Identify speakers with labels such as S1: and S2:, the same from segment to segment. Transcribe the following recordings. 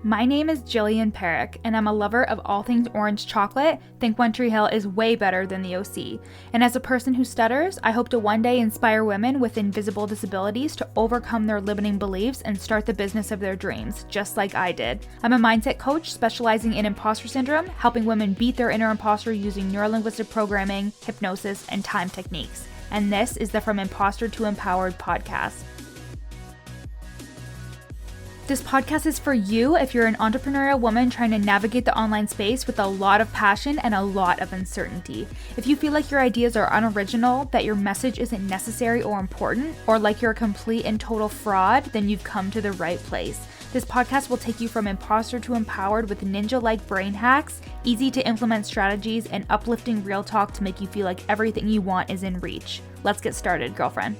S1: My name is Jillian Perrick, and I'm a lover of all things orange chocolate. Think One Tree Hill is way better than the OC. And as a person who stutters, I hope to one day inspire women with invisible disabilities to overcome their limiting beliefs and start the business of their dreams, just like I did. I'm a mindset coach specializing in imposter syndrome, helping women beat their inner imposter using neurolinguistic programming, hypnosis, and time techniques. And this is the From Imposter to Empowered podcast. This podcast is for you if you're an entrepreneurial woman trying to navigate the online space with a lot of passion and a lot of uncertainty. If you feel like your ideas are unoriginal, that your message isn't necessary or important, or like you're a complete and total fraud, then you've come to the right place. This podcast will take you from imposter to empowered with ninja-like brain hacks, easy to implement strategies, and uplifting real talk to make you feel like everything you want is in reach. Let's get started, girlfriend.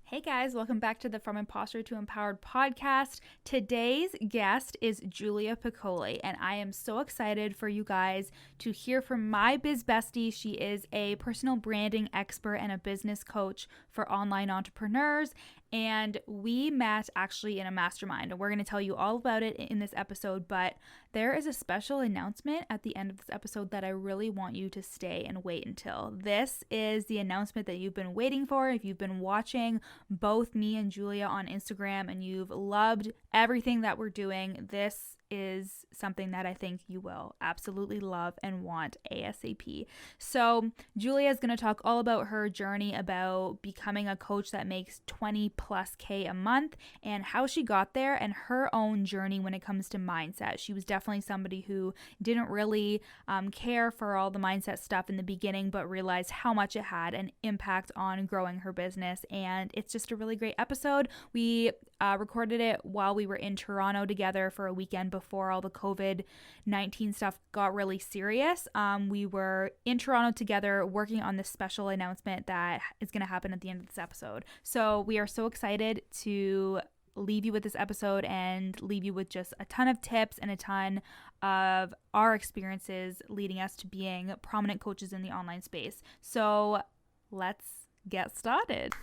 S1: Hey guys, welcome back to the From Imposter to Empowered podcast. Today's guest is Julia Piccoli, and I am so excited for you guys to hear from my biz bestie. She is a personal branding expert and a business coach for online entrepreneurs, and we met actually in a mastermind, and we're going to tell you all about it in this episode, but there is a special announcement at the end of this episode that I really want you to stay and wait until. This is the announcement that you've been waiting for. If you've been watching both me and Julia on Instagram and you've loved everything that we're doing, this is something that I think you will absolutely love and want ASAP. So Julia is going to talk all about her journey about becoming a coach that makes 20 plus K a month and how she got there and her own journey when it comes to mindset. She was definitely somebody who didn't really care for all the mindset stuff in the beginning, but realized how much it had an impact on growing her business. And it's just a really great episode. We recorded it while we were in Toronto together for a weekend before all the COVID-19 stuff got really serious. We were in Toronto together working on this special announcement that is going to happen at the end of this episode. So we are so excited to leave you with this episode and leave you with just a ton of tips and a ton of our experiences leading us to being prominent coaches in the online space. So let's get started.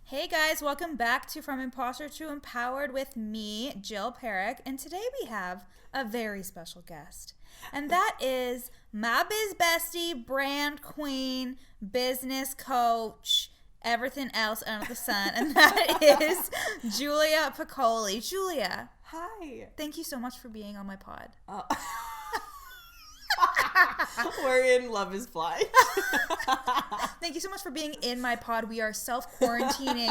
S1: Hey guys, welcome back to From Imposter to Empowered with me, Jill Perrick, and today we have a very special guest, and that is my biz bestie, brand queen, business coach, everything else under the sun, and that is Julia Piccoli. Julia.
S2: Hi.
S1: Thank you so much for being on my pod.
S2: We're in Love is Blind.
S1: Thank you so much for being in my pod. We are self-quarantining.
S2: We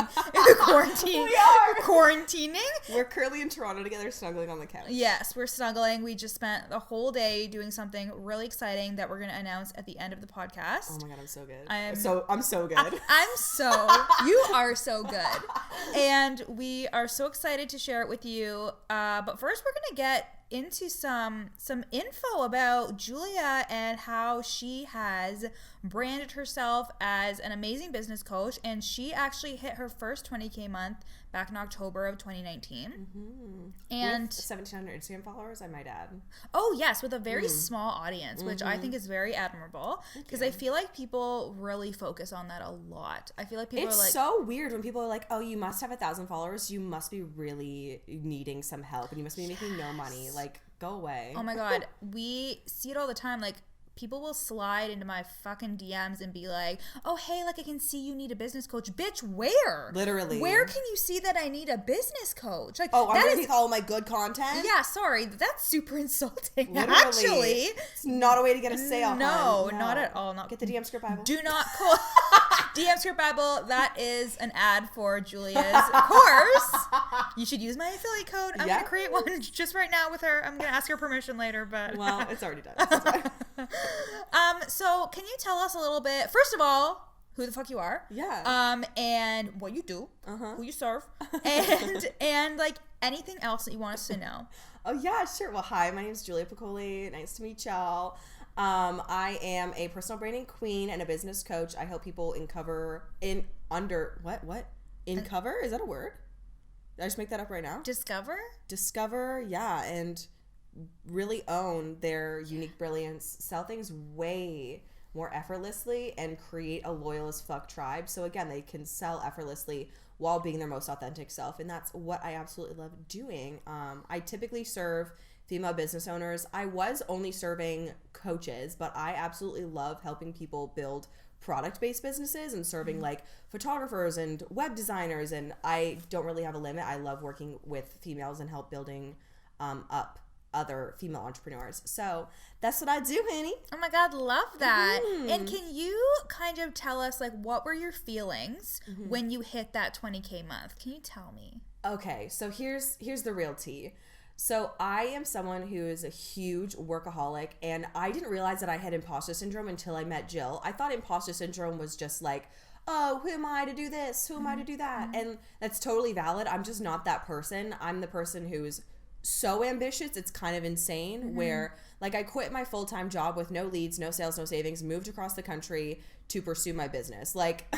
S2: are.
S1: Quarantining.
S2: We're currently in Toronto together, snuggling on the couch.
S1: Yes, we're snuggling. We just spent the whole day doing something really exciting that we're going to announce at the end of the podcast.
S2: Oh my god, I'm so good.
S1: I'm
S2: so good.
S1: You are so good. And we are so excited to share it with you. But first, we're going to get into some info about Julia and how she has branded herself as an amazing business coach, and she actually hit her first 20K month back in October of 2019.
S2: Mm-hmm.
S1: And
S2: with 1,700 Instagram followers, I might add.
S1: Oh yes, with a very small audience, which I think is very admirable, because I feel like people really focus on that a lot. I feel like people are like,
S2: it's so weird when people are like, oh, you must have 1,000 followers, you must be really needing some help, and you must be making no money. Like, go away.
S1: Oh my god, we see it all the time. Like, people will slide into my fucking DMs and be like, oh, hey, like, I can see you need a business coach. Bitch, where?
S2: Literally.
S1: Where can you see that I need a business coach? Like,
S2: oh, underneath all my good content?
S1: Yeah, sorry. That's super insulting.
S2: Literally.
S1: Actually.
S2: It's not a way to get a sale.
S1: No, not at all.
S2: Get the DM Script Bible.
S1: Do not call DM Script Bible. That is an ad for Julia's course. You should use my affiliate code. I'm going to create one just right now with her. I'm going to ask her permission later, but...
S2: Well, it's already done.
S1: So can you tell us a little bit, first of all, who the fuck you are?
S2: Yeah.
S1: And what you do, who you serve, and like anything else that you want us to know.
S2: Oh yeah, sure. Well, hi, my name is Julia Piccoli. Nice to meet y'all. I am a personal branding queen and a business coach. I help people cover? Is that a word? Did I just make that up right now? Discover, yeah, and really own their unique brilliance, sell things way more effortlessly and create a loyal as fuck tribe. So again, they can sell effortlessly while being their most authentic self. And that's what I absolutely love doing. I typically serve female business owners. I was only serving coaches, but I absolutely love helping people build product-based businesses and serving like photographers and web designers. And I don't really have a limit. I love working with females and help building up other female entrepreneurs. So that's what I do, honey.
S1: Oh my God, love that. And can you kind of tell us, like, what were your feelings when you hit that 20K month? Can you tell me?
S2: Okay, so here's the real tea. So I am someone who is a huge workaholic, and I didn't realize that I had imposter syndrome until I met Jill. I thought imposter syndrome was just like, oh, who am I to do this? Who am I to do that? And that's totally valid. I'm just not that person. I'm the person who's so ambitious, it's kind of insane, where like I quit my full-time job with no leads, no sales, no savings, moved across the country to pursue my business. Like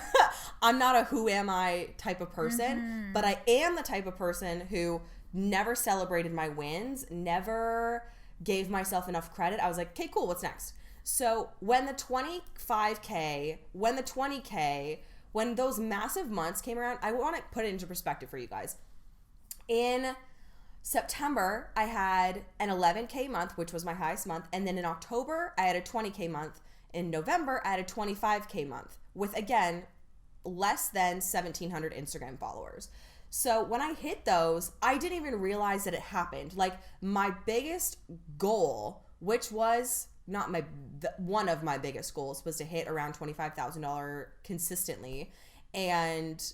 S2: I'm not a who am I type of person, but I am the type of person who never celebrated my wins, never gave myself enough credit. I was like, okay, cool, what's next? So when the 25K, when the 20K, when those massive months came around, I want to put it into perspective for you guys. In September, I had an 11K month, which was my highest month. And then in October, I had a 20K month. In November, I had a 25K month with, again, less than 1,700 Instagram followers. So when I hit those, I didn't even realize that it happened. Like my biggest goal, which was not one of my biggest goals, was to hit around $25,000 consistently. And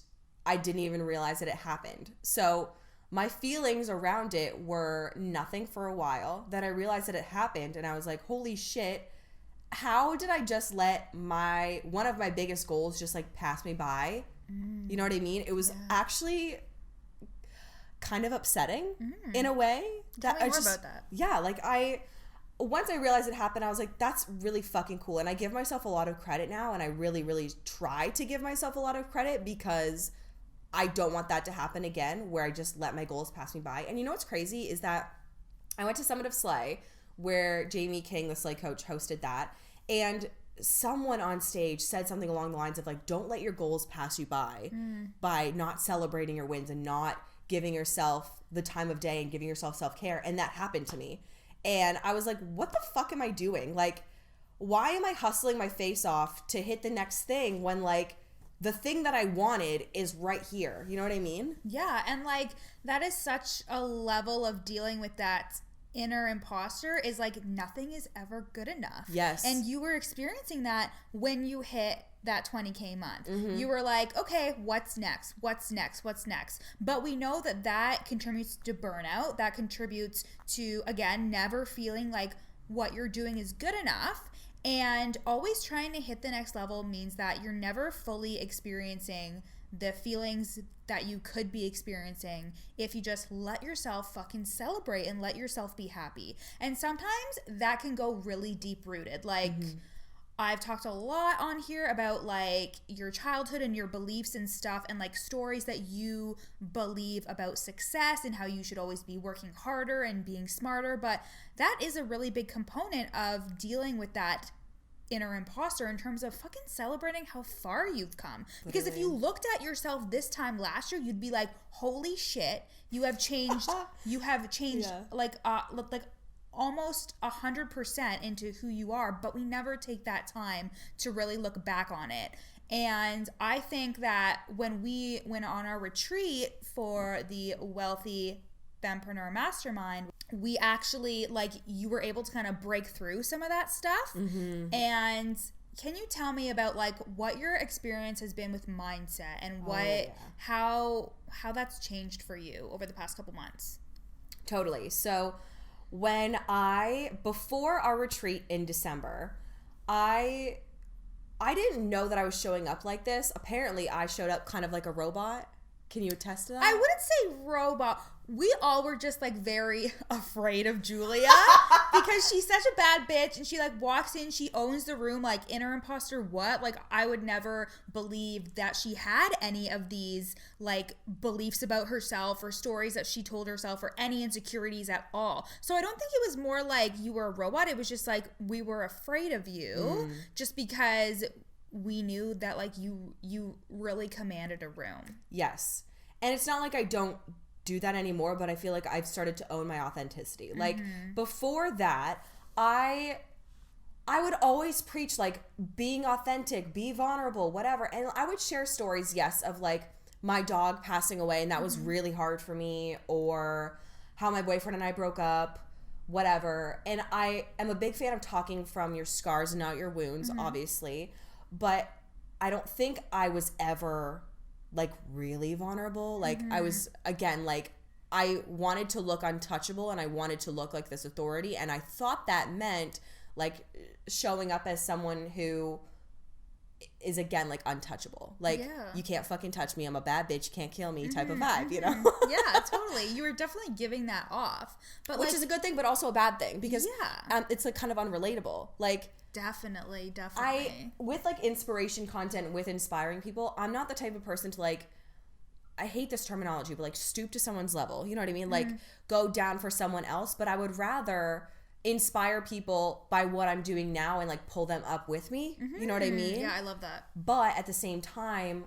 S2: I didn't even realize that it happened. So my feelings around it were nothing for a while. Then I realized that it happened and I was like, holy shit, how did I just let one of my biggest goals just like pass me by? You know what I mean? It was actually kind of upsetting in a way.
S1: Tell me more about that.
S2: Yeah, like once I realized it happened, I was like, that's really fucking cool. And I give myself a lot of credit now, and I really, really try to give myself a lot of credit because I don't want that to happen again, where I just let my goals pass me by. And you know what's crazy is that I went to Summit of Slay, where Jamie King, the Slay coach, hosted that. And someone on stage said something along the lines of like, don't let your goals pass you by not celebrating your wins and not giving yourself the time of day and giving yourself self-care. And that happened to me. And I was like, what the fuck am I doing? Like, why am I hustling my face off to hit the next thing when like the thing that I wanted is right here? You know what I mean?
S1: Yeah. And like, that is such a level of dealing with that inner imposter, is like nothing is ever good enough.
S2: Yes.
S1: And you were experiencing that when you hit that 20K month. You were like, okay, what's next? What's next? What's next? But we know that that contributes to burnout. That contributes to, again, never feeling like what you're doing is good enough. And always trying to hit the next level means that you're never fully experiencing the feelings that you could be experiencing if you just let yourself fucking celebrate and let yourself be happy. And sometimes that can go really deep rooted. Like, I've talked a lot on here about like your childhood and your beliefs and stuff, and like stories that you believe about success and how you should always be working harder and being smarter. But that is a really big component of dealing with that inner imposter, in terms of fucking celebrating how far you've come. Because if you looked at yourself this time last year, you'd be like, holy shit, you have changed. Like almost 100% into who you are, but we never take that time to really look back on it. And I think that when we went on our retreat for the Wealthy Fempreneur Mastermind, we actually, like, you were able to kind of break through some of that stuff. And can you tell me about like what your experience has been with mindset and how that's changed for you over the past couple months?
S2: Totally. So before our retreat in December, I didn't know that I was showing up like this. Apparently I showed up kind of like a robot. Can you attest to that?
S1: I wouldn't say robot. We all were just like very afraid of Julia because she's such a bad bitch, and she like walks in, she owns the room, like inner imposter what? Like I would never believe that she had any of these like beliefs about herself or stories that she told herself or any insecurities at all. So I don't think it was more like you were a robot. It was just like we were afraid of you just because we knew that like you really commanded a room.
S2: Yes. And it's not like I don't do that anymore, but I feel like I've started to own my authenticity. Like before that, I would always preach like being authentic, be vulnerable, whatever. And I would share stories, yes, of like my dog passing away and that was really hard for me, or how my boyfriend and I broke up, whatever. And I am a big fan of talking from your scars and not your wounds, obviously. But I don't think I was ever like really vulnerable. Like I was, again, like I wanted to look untouchable and I wanted to look like this authority, and I thought that meant like showing up as someone who is, again, like untouchable. Like you can't fucking touch me, I'm a bad bitch, you can't kill me type of vibe, you know?
S1: Yeah, totally. You were definitely giving that off, but
S2: which
S1: like,
S2: is a good thing but also a bad thing because it's like kind of unrelatable. Like
S1: Definitely.
S2: With like inspiration content, with inspiring people, I'm not the type of person to like, I hate this terminology, but like stoop to someone's level. You know what I mean? Like go down for someone else, but I would rather inspire people by what I'm doing now and like pull them up with me. You know what I mean?
S1: Yeah, I love that.
S2: But at the same time,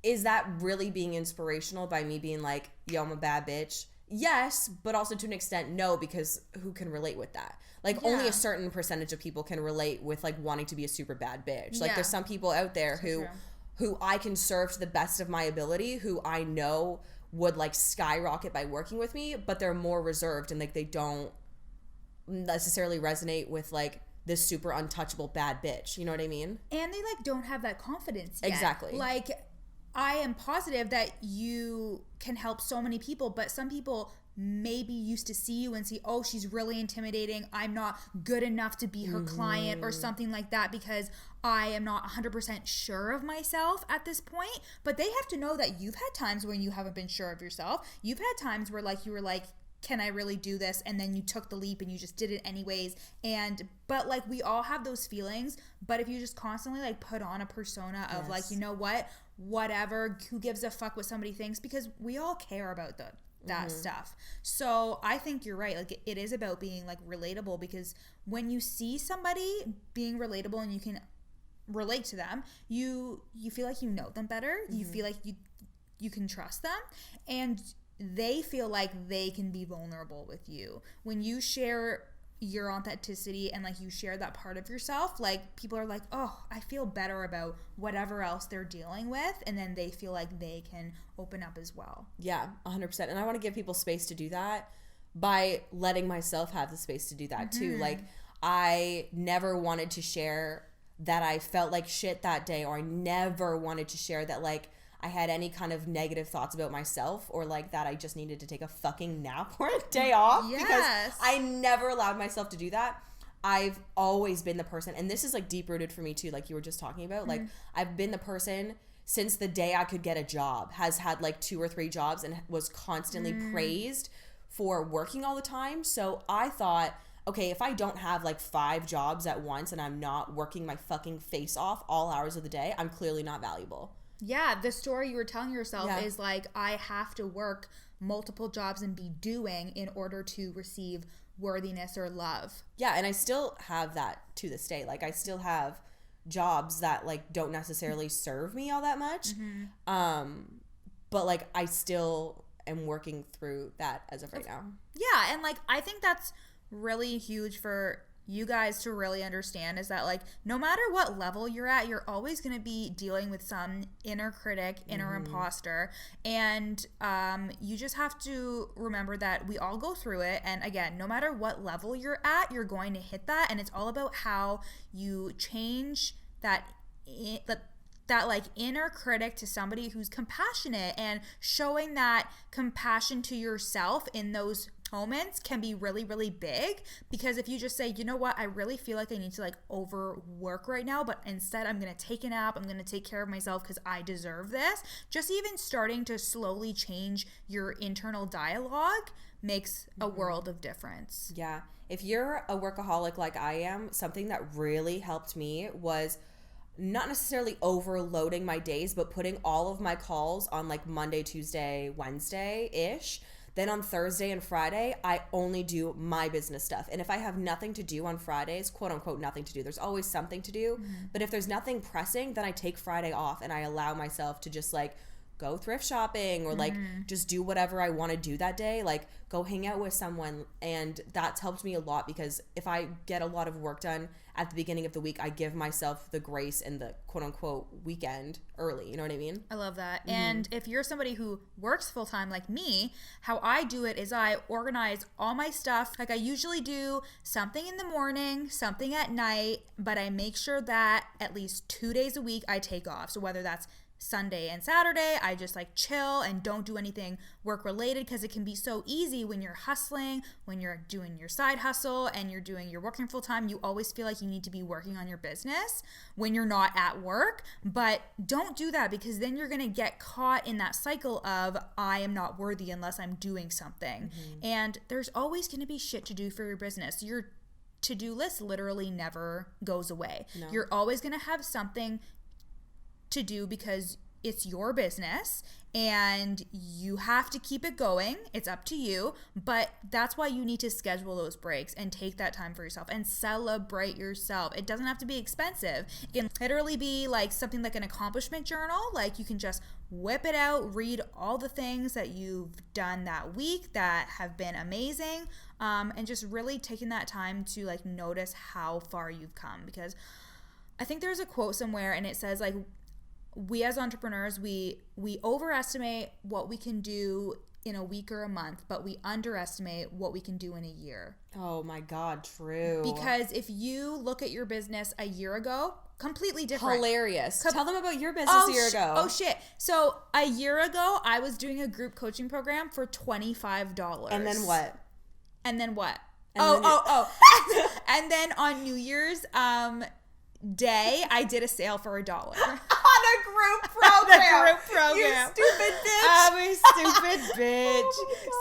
S2: is that really being inspirational by me being like, yo, I'm a bad bitch? Yes, but also to an extent, no, because who can relate with that? Like only a certain percentage of people can relate with like wanting to be a super bad bitch. Like there's some people out there who I can serve to the best of my ability, who I know would like skyrocket by working with me, but they're more reserved and like they don't necessarily resonate with like this super untouchable bad bitch. You know what I mean?
S1: And they like don't have that confidence yet.
S2: Exactly.
S1: Like I am positive that you can help so many people, but some people maybe used to see you and see, oh, she's really intimidating, I'm not good enough to be her client or something like that because I am not 100% sure of myself at this point. But they have to know that you've had times when you haven't been sure of yourself. You've had times where like you were like, can I really do this? And then you took the leap and you just did it anyways. But like we all have those feelings, but if you just constantly like put on a persona of like, you know what, whatever, who gives a fuck what somebody thinks, because we all care about that stuff. So I think you're right. Like it is about being like relatable, because when you see somebody being relatable and you can relate to them, you feel like you know them better. You feel like you can trust them, and they feel like they can be vulnerable with you. When you share your authenticity and like you share that part of yourself, like people are like, oh, I feel better about whatever else they're dealing with, and then they feel like they can open up as well.
S2: Yeah, 100%. And I want to give people space to do that by letting myself have the space to do that too. Like I never wanted to share that I felt like shit that day, or I never wanted to share that like I had any kind of negative thoughts about myself, or like that I just needed to take a fucking nap or a day off.
S1: Yes.
S2: Because I never allowed myself to do that. I've always been the person, and this is like deep rooted for me too, like you were just talking about. Like I've been the person since the day I could get a job, has had like 2 or 3 jobs and was constantly praised for working all the time. So I thought, okay, if I don't have like 5 jobs at once and I'm not working my fucking face off all hours of the day, I'm clearly not valuable.
S1: Yeah, the story you were telling yourself is like, I have to work multiple jobs and be doing in order to receive worthiness or love.
S2: Yeah, and I still have that to this day. Like I still have jobs that like don't necessarily serve me all that much. But like I still am working through that as of right now.
S1: Yeah, and like I think that's really huge for you guys to really understand, is that like no matter what level you're at, you're always going to be dealing with some inner critic, inner imposter, and you just have to remember that we all go through it. And again, no matter what level you're at, you're going to hit that, and it's all about how you change that like inner critic to somebody who's compassionate, and showing that compassion to yourself in those moments can be really, really big, because if you just say, you know what, I really feel like I need to like overwork right now, but instead I'm going to take a nap, I'm going to take care of myself because I deserve this. Just even starting to slowly change your internal dialogue makes a world of difference.
S2: Yeah. If you're a workaholic like I am, something that really helped me was not necessarily overloading my days, but putting all of my calls on like Monday, Tuesday, Wednesday-ish. Then on Thursday and Friday, I only do my business stuff. And if I have nothing to do on Fridays, quote unquote, nothing to do, there's always something to do. But if there's nothing pressing, then I take Friday off and I allow myself to just like go thrift shopping or like just do whatever I want to do that day, like go hang out with someone. And that's helped me a lot, because if I get a lot of work done at the beginning of the week, I give myself the grace and the quote unquote weekend early. You know what I mean?
S1: I love that. And if you're somebody who works full time like me, how I do it is I organize all my stuff. Like I usually do something in the morning, something at night, but I make sure that at least 2 days a week I take off. So whether that's Sunday and Saturday, I just like chill and don't do anything work related, because it can be so easy when you're hustling, when you're doing your side hustle and you're working full time. You always feel like you need to be working on your business when you're not at work. But don't do that, because then you're going to get caught in that cycle of I am not worthy unless I'm doing something. And there's always going to be shit to do for your business. Your to-do list literally never goes away. No. You're always going to have something to do, because it's your business and you have to keep it going. It's up to you, but that's why you need to schedule those breaks and take that time for yourself and celebrate yourself. It doesn't have to be expensive. It can literally be like something like an accomplishment journal. Like you can just whip it out, read all the things that you've done that week that have been amazing, and just really taking that time to like notice how far you've come. Because I think there's a quote somewhere and it says like, we as entrepreneurs, we overestimate what we can do in a week or a month, but we underestimate what we can do in a year.
S2: Oh my God, true.
S1: Because if you look at your business a year ago, completely different.
S2: Hilarious. Tell them about your business a year ago.
S1: Oh shit. So a year ago, I was doing a group coaching program for $25.
S2: And then what?
S1: And then what?
S2: And
S1: And then on New Year's Day, I did a sale for $1.
S2: On a group program. You stupid bitch.
S1: I'm a stupid bitch.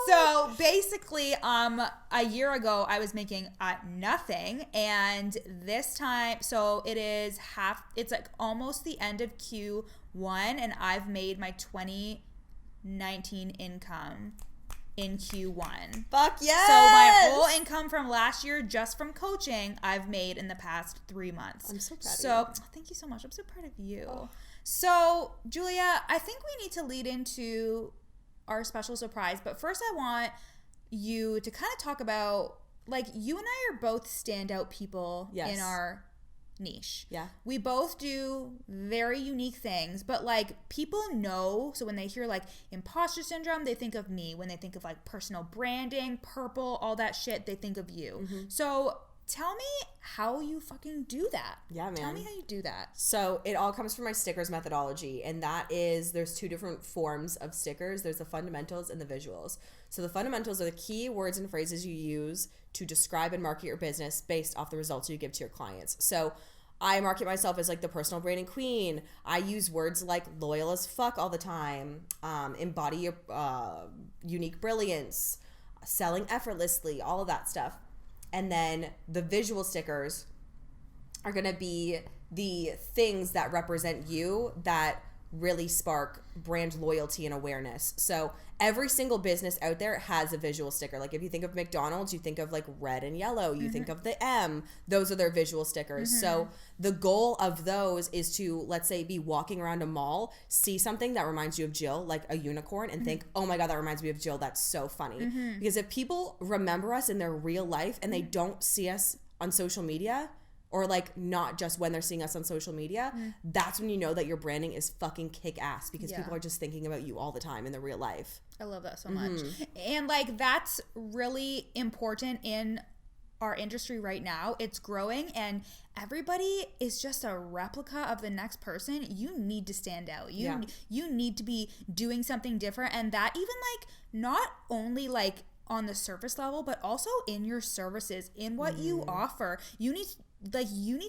S1: So basically, a year ago, I was making nothing. And this time, so it's like almost the end of Q1, and I've made my 2019 income in Q1.
S2: Fuck yes!
S1: So my whole income from last year, just from coaching, I've made in the past 3 months.
S2: I'm so proud of you.
S1: Thank you so much. I'm so proud of you. Oh. So, Julia, I think we need to lead into our special surprise. But first, I want you to kind of talk about, like, you and I are both standout people in our niche.
S2: Yeah.
S1: We both do very unique things, but like people know, so when they hear like imposter syndrome, they think of me. When they think of like personal branding, purple, all that shit, they think of you. So tell me how you fucking do that.
S2: Yeah, man.
S1: Tell me how you do that.
S2: So it all comes from my stickers methodology, and that is, there's 2 different forms of stickers. There's the fundamentals and the visuals. So the fundamentals are the key words and phrases you use to describe and market your business based off the results you give to your clients. So I market myself as like the personal branding queen. I use words like loyal as fuck all the time, embody your unique brilliance, selling effortlessly, all of that stuff. And then the visual stickers are going to be the things that represent you that really spark brand loyalty and awareness. So every single business out there has a visual sticker. Like if you think of McDonald's, you think of like red and yellow. You think of the M. Those are their visual stickers. So the goal of those is to, let's say, be walking around a mall, see something that reminds you of Jill, like a unicorn, and think, oh my God, that reminds me of Jill. That's so funny. Because if people remember us in their real life and they don't see us on social media, or like not just when they're seeing us on social media, that's when you know that your branding is fucking kick ass, because people are just thinking about you all the time in the real life.
S1: I love that so much. And like that's really important in our industry right now. It's growing and everybody is just a replica of the next person. You need to stand out. You need to be doing something different, and that even like not only like on the surface level, but also in your services, in what you offer. You need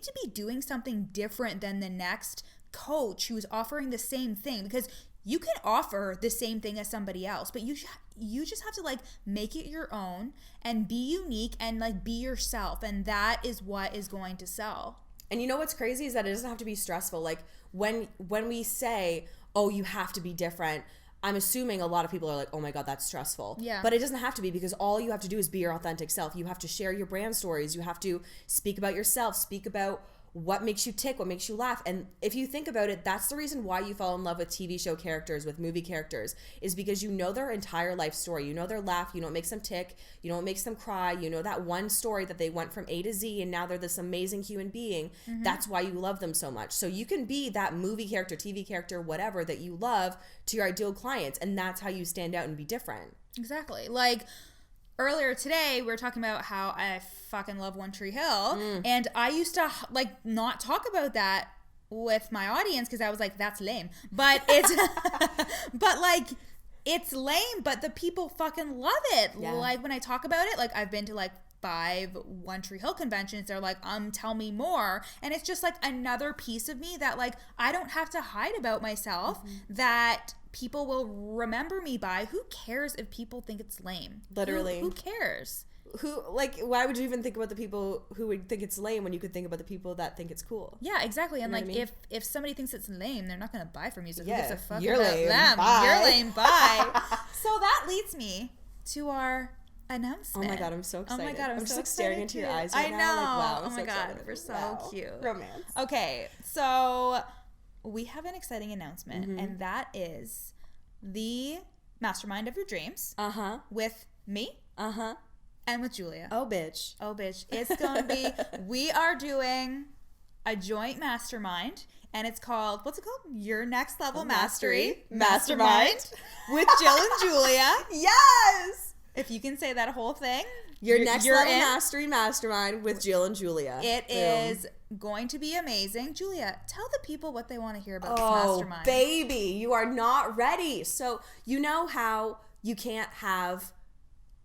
S1: to be doing something different than the next coach who's offering the same thing, because you can offer the same thing as somebody else, but you just have to like make it your own and be unique and like be yourself, and that is what is going to sell.
S2: And you know what's crazy is that it doesn't have to be stressful. Like when we say, oh, you have to be different, I'm assuming a lot of people are like, oh my God, that's stressful.
S1: Yeah.
S2: But it doesn't have to be, because all you have to do is be your authentic self. You have to share your brand stories. You have to speak about yourself, speak about what makes you tick, what makes you laugh. And if you think about it, that's the reason why you fall in love with TV show characters, with movie characters, is because you know their entire life story. You know their laugh, you know what makes them tick, you know what makes them cry, you know that one story that they went from A to Z and now they're this amazing human being. That's why you love them so much. So you can be that movie character, TV character, whatever that you love to your ideal clients, and that's how you stand out and be different.
S1: Exactly. Like earlier today, we were talking about how I fucking love One Tree Hill. And I used to like not talk about that with my audience because I was like, that's lame. But it's, but like, it's lame, but the people fucking love it. Yeah. Like when I talk about it, like I've been to like 5 One Tree Hill conventions. They're like, tell me more. And it's just like another piece of me that like, I don't have to hide about myself, that people will remember me by. Who cares if people think it's lame?
S2: Literally.
S1: Who cares?
S2: Why would you even think about the people who would think it's lame when you could think about the people that think it's cool?
S1: Yeah, exactly. And
S2: you know
S1: like,
S2: what I mean?
S1: if somebody thinks it's lame, they're not going to buy from you. So who
S2: Yeah,
S1: gives a fuck
S2: you're
S1: about
S2: lame.
S1: them?
S2: Bye.
S1: You're lame. Bye. So that leads me to our announcement.
S2: Oh my God, I'm so excited.
S1: Oh my God, I'm
S2: just
S1: so
S2: like staring
S1: excited
S2: into your eyes
S1: I
S2: right
S1: know.
S2: now. Like, wow, I'm
S1: oh
S2: so
S1: my God,
S2: excited.
S1: we're so
S2: Wow.
S1: cute.
S2: Romance.
S1: Okay, so we have an exciting announcement, and that is the mastermind of your dreams. With me. And with Julia.
S2: Oh, bitch.
S1: Oh, bitch. It's going to be, we are doing a joint mastermind, and it's called, what's it called? Your Next Level Mastery Mastermind with Jill and Julia.
S2: Yes!
S1: If you can say that whole thing.
S2: Your Next Level
S1: in.
S2: Mastery Mastermind with Jill and Julia.
S1: It is going to be amazing. Julia, tell the people what they want to hear about this mastermind.
S2: Oh, baby, you are not ready. So you know how you can't have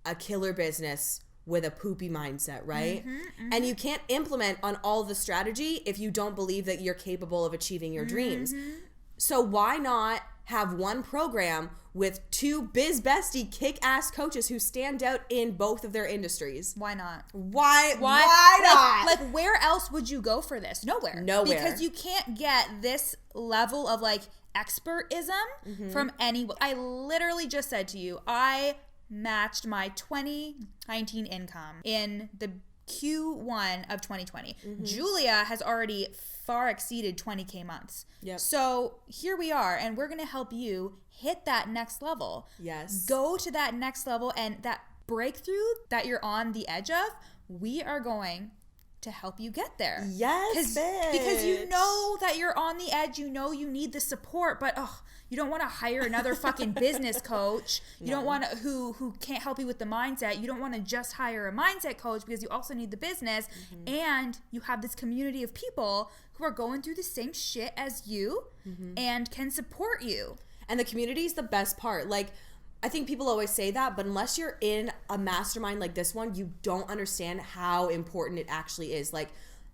S2: a killer business with a poopy mindset, right? And you can't implement on all the strategy if you don't believe that you're capable of achieving your dreams. So why not have one program with 2 biz bestie kick-ass coaches who stand out in both of their industries?
S1: Why not?
S2: Why not?
S1: Like where else would you go for this? Nowhere. Because you can't get this level of like expertism from anyone. I literally just said to you, I matched my 2019 income in the Q1 of 2020. Julia has already far exceeded 20K months. So here we are, and we're going to help you hit that next level.
S2: Yes.
S1: Go to that next level, and that breakthrough that you're on the edge of, we are going to help you get there.
S2: Yes,
S1: because you know that you're on the edge. You know you need the support, but you don't want to hire another fucking business coach. You don't want to who can't help you with the mindset. You don't want to just hire a mindset coach, because you also need the business, and you have this community of people who are going through the same shit as you and can support you.
S2: And the community is the best part. Like, I think people always say that, but unless you're in a mastermind like this one, you don't understand how important it actually is. Like,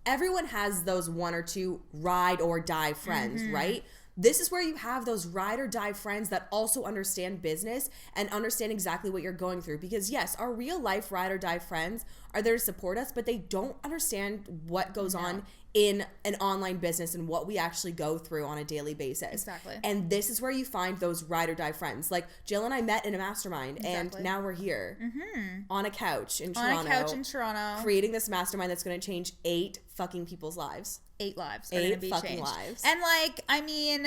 S2: everyone has those 1 or 2 ride or die friends, right? This is where you have those ride or die friends that also understand business and understand exactly what you're going through. Because yes, our real life ride or die friends are there to support us, but they don't understand what goes on in an online business and what we actually go through on a daily basis.
S1: Exactly.
S2: And this is where you find those ride or die friends. Like Jill and I met in a mastermind, and now we're here on a couch in Toronto. Creating this mastermind that's going to change 8 fucking people's lives.
S1: 8 lives are going to be
S2: fucking
S1: changed.
S2: lives.
S1: And like, I mean,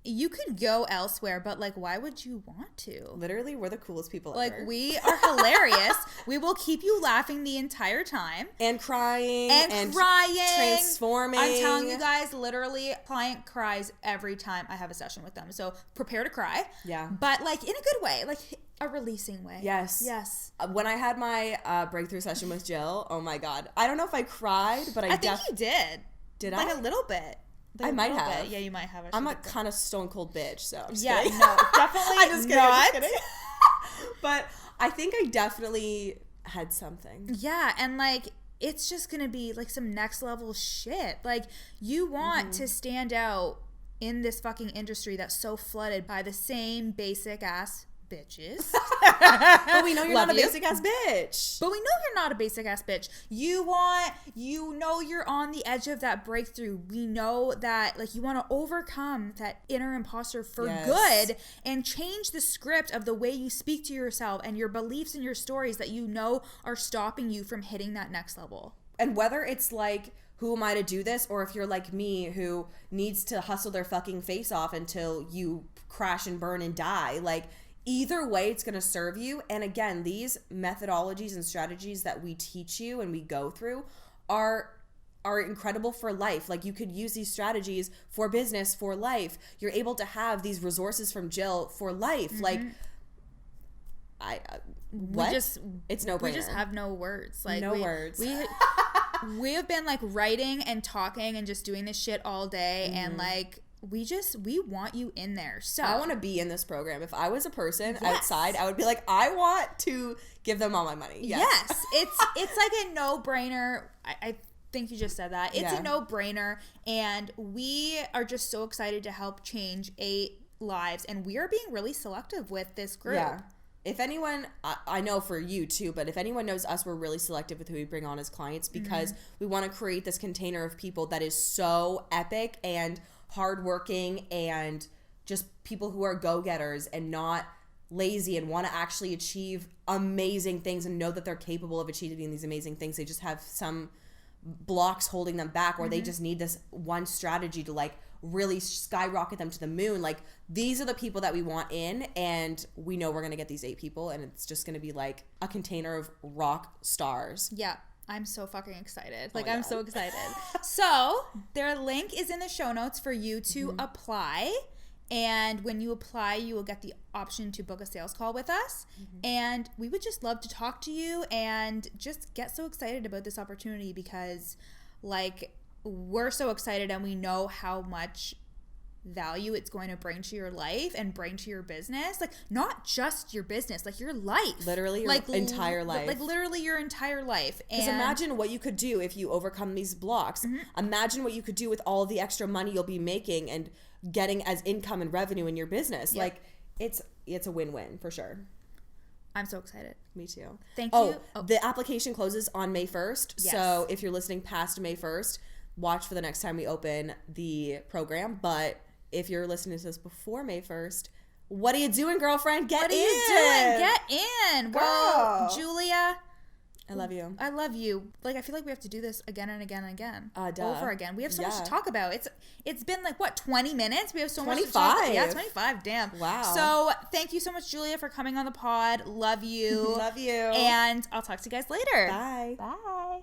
S1: you could go elsewhere, but like, why would you want to?
S2: Literally, we're the coolest people
S1: like,
S2: ever.
S1: we are hilarious. We will keep you laughing the entire time.
S2: And crying.
S1: And
S2: transforming.
S1: I'm telling you guys, literally, client cries every time I have a session with them. So prepare to cry.
S2: Yeah.
S1: But like, in a good way. Like, a releasing way.
S2: Yes. When I had my breakthrough session with Jill, oh my God. I don't know if I cried, but I
S1: think you did.
S2: Did
S1: like
S2: I?
S1: Like a little bit.
S2: I might have.
S1: Yeah, you might have.
S2: I'm a kind of stone cold bitch, so I'm just
S1: kidding.
S2: kidding.
S1: No, definitely
S2: I'm just kidding.
S1: not.
S2: I'm just kidding. But I think I definitely had something.
S1: Yeah, and like it's just gonna be like some next level shit. Like you want to stand out in this fucking industry that's so flooded by the same basic ass bitches.
S2: But we know you're not a basic ass bitch.
S1: But we know you're not a basic ass bitch. You know you're on the edge of that breakthrough. We know that like you want to overcome that inner imposter for good and change the script of the way you speak to yourself and your beliefs and your stories that you know are stopping you from hitting that next level.
S2: And whether it's like, who am I to do this? Or if you're like me who needs to hustle their fucking face off until you crash and burn and die, like either way, it's going to serve you. And again, these methodologies and strategies that we teach you and we go through are incredible for life. Like you could use these strategies for business, for life. You're able to have these resources from Jill for life. Like it's no brainer.
S1: We just have no words. Like
S2: no words.
S1: We have been like writing and talking and just doing this shit all day and like we want you in there. So
S2: I want to be in this program. If I was a person outside, I would be like, I want to give them all my money.
S1: Yes. It's like a no-brainer. I think you just said that. It's a no-brainer, and we are just so excited to help change 8 lives, and we are being really selective with this group.
S2: Yeah. If anyone, I know for you too, but if anyone knows us, we're really selective with who we bring on as clients because we want to create this container of people that is so epic and hardworking and just people who are go-getters and not lazy and want to actually achieve amazing things and know that they're capable of achieving these amazing things. They just have some blocks holding them back, or they just need this one strategy to like really skyrocket them to the moon. Like these are the people that we want in, and we know we're going to get these 8 people, and it's just going to be like a container of rock stars.
S1: Yeah. I'm so fucking excited. Like, I'm so excited. So, their link is in the show notes for you to apply. And when you apply, you will get the option to book a sales call with us. And we would just love to talk to you and just get so excited about this opportunity because, like, we're so excited and we know how much value it's going to bring to your life and bring to your business. Like not just your business, like your life,
S2: literally your entire life,
S1: like literally your entire life.
S2: Because imagine what you could do if you overcome these blocks. Imagine what you could do with all the extra money you'll be making and getting as income and revenue in your business. Like it's a win-win for sure.
S1: I'm so excited.
S2: Me too.
S1: Thank you.
S2: The application closes on May 1st. So if you're listening past May 1st, watch for the next time we open the program. But if you're listening to this before May 1st, what are you doing, girlfriend? Get in.
S1: Get in.
S2: Girl.
S1: Well, Julia,
S2: I love you.
S1: I love you. Like, I feel like we have to do this again and again and again.
S2: Duh.
S1: Over again. We have so much to talk about. It's been like, what, 20 minutes? We have so
S2: 25.
S1: much to talk about. Yeah, 25. Damn.
S2: Wow.
S1: So, thank you so much, Julia, for coming on the pod. Love you.
S2: Love you.
S1: And I'll talk to you guys later.
S2: Bye.
S1: Bye.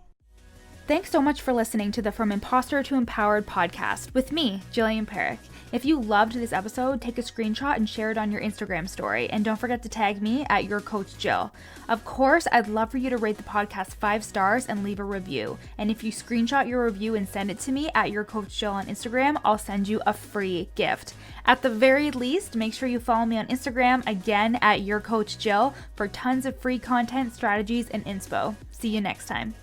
S3: Thanks so much for listening to the From Imposter to Empowered podcast with me, Jillian Perrick. If you loved this episode, take a screenshot and share it on your Instagram story. And don't forget to tag me at Your Coach Jill. Of course, I'd love for you to rate the podcast 5 stars and leave a review. And if you screenshot your review and send it to me at Your Coach Jill on Instagram, I'll send you a free gift. At the very least, make sure you follow me on Instagram, again at Your Coach Jill, for tons of free content, strategies, and inspo. See you next time.